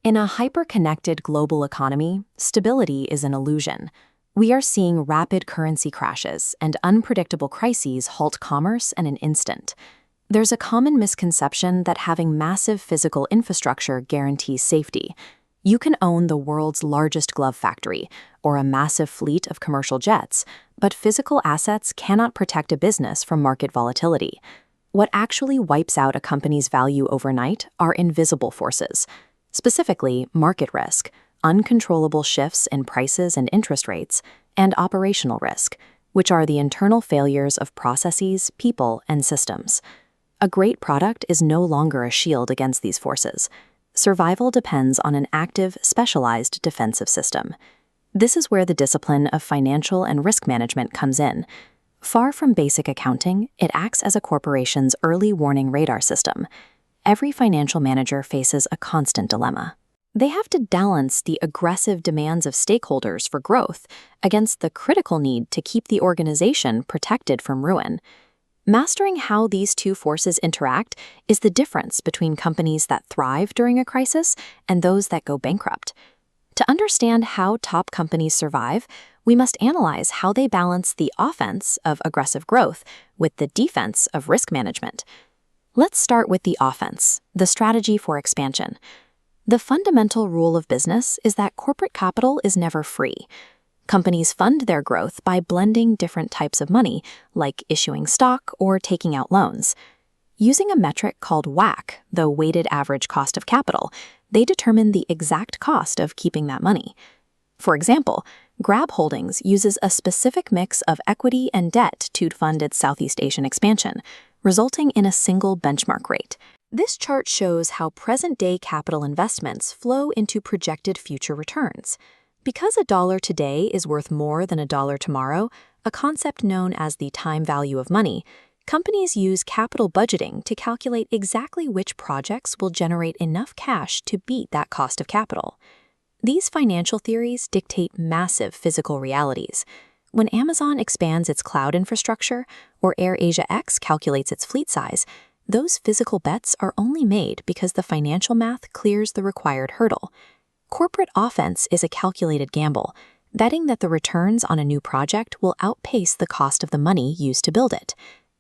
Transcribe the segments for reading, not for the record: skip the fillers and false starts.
In a hyper-connected global economy, stability is an illusion. We are seeing rapid currency crashes and unpredictable crises halt commerce in an instant. There's a common misconception that having massive physical infrastructure guarantees safety. You can own the world's largest glove factory or a massive fleet of commercial jets, but physical assets cannot protect a business from market volatility. What actually wipes out a company's value overnight are invisible forces. Specifically, market risk, uncontrollable shifts in prices and interest rates, and operational risk, which are the internal failures of processes, people, and systems. A great product is no longer a shield against these forces. Survival depends on an active, specialized defensive system. This is where the discipline of financial and risk management comes in. Far from basic accounting, it acts as a corporation's early warning radar system. Every financial manager faces a constant dilemma. They have to balance the aggressive demands of stakeholders for growth against the critical need to keep the organization protected from ruin. Mastering how these two forces interact is the difference between companies that thrive during a crisis and those that go bankrupt. To understand how top companies survive, we must analyze how they balance the offense of aggressive growth with the defense of risk management. Let's start with the offense, the strategy for expansion. The fundamental rule of business is that corporate capital is never free. Companies fund their growth by blending different types of money, like issuing stock or taking out loans. Using a metric called WACC, the weighted average cost of capital, they determine the exact cost of keeping that money. For example, Grab Holdings uses a specific mix of equity and debt to fund its Southeast Asian expansion, resulting in a single benchmark rate. This chart shows how present-day capital investments flow into projected future returns. Because $1 today is worth more than $1 tomorrow, a concept known as the time value of money, companies use capital budgeting to calculate exactly which projects will generate enough cash to beat that cost of capital. These financial theories dictate massive physical realities. When Amazon expands its cloud infrastructure or AirAsia X calculates its fleet size, those physical bets are only made because the financial math clears the required hurdle. Corporate offense is a calculated gamble, betting that the returns on a new project will outpace the cost of the money used to build it.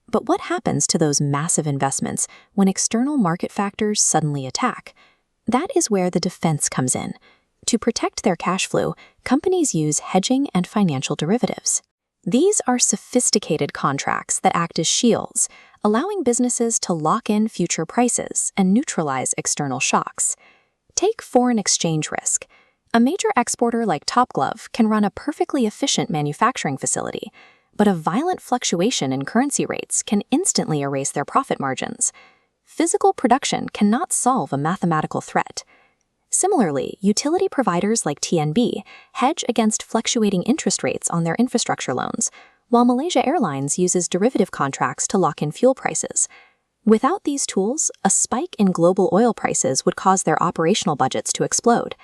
But what happens to those massive investments when external market factors suddenly attack? That is where the defense comes in. To protect their cash flow, companies use hedging and financial derivatives. These are sophisticated contracts that act as shields, allowing businesses to lock in future prices and neutralize external shocks. Take foreign exchange risk. A major exporter like Topglove can run a perfectly efficient manufacturing facility, but a violent fluctuation in currency rates can instantly erase their profit margins. Physical production cannot solve a mathematical threat. Similarly, utility providers like TNB hedge against fluctuating interest rates on their infrastructure loans, while Malaysia Airlines uses derivative contracts to lock in fuel prices. Without these tools, a spike in global oil prices would cause their operational budgets to explode.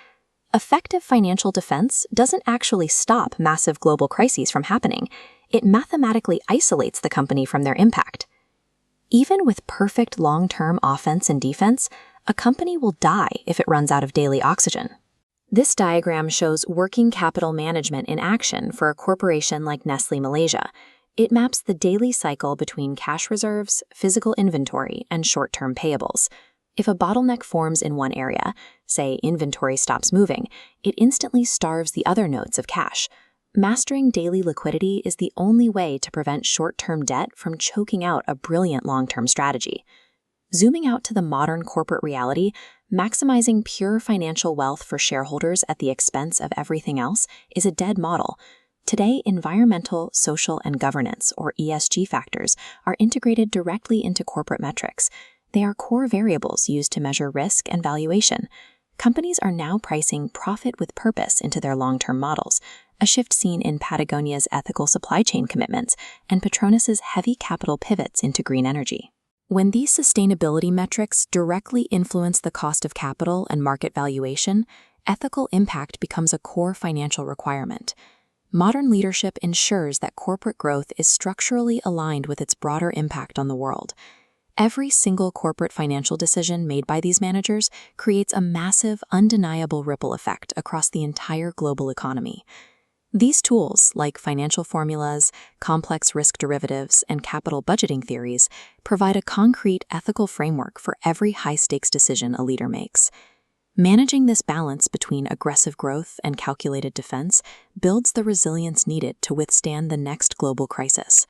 Effective financial defense doesn't actually stop massive global crises from happening. It mathematically isolates the company from their impact. Even with perfect long-term offense and defense, a company will die if it runs out of daily oxygen. This diagram shows working capital management in action for a corporation like Nestlé Malaysia. It maps the daily cycle between cash reserves, physical inventory, and short-term payables. If a bottleneck forms in one area, say inventory stops moving, it instantly starves the other nodes of cash. Mastering daily liquidity is the only way to prevent short-term debt from choking out a brilliant long-term strategy. Zooming out to the modern corporate reality, maximizing pure financial wealth for shareholders at the expense of everything else is a dead model. Today, environmental, social, and governance, or ESG factors, are integrated directly into corporate metrics. They are core variables used to measure risk and valuation. Companies are now pricing profit with purpose into their long-term models, a shift seen in Patagonia's ethical supply chain commitments and Petronas's heavy capital pivots into green energy. When these sustainability metrics directly influence the cost of capital and market valuation, ethical impact becomes a core financial requirement. Modern leadership ensures that corporate growth is structurally aligned with its broader impact on the world. Every single corporate financial decision made by these managers creates a massive, undeniable ripple effect across the entire global economy. These tools, like financial formulas, complex risk derivatives, and capital budgeting theories, provide a concrete ethical framework for every high-stakes decision a leader makes. Managing this balance between aggressive growth and calculated defense builds the resilience needed to withstand the next global crisis.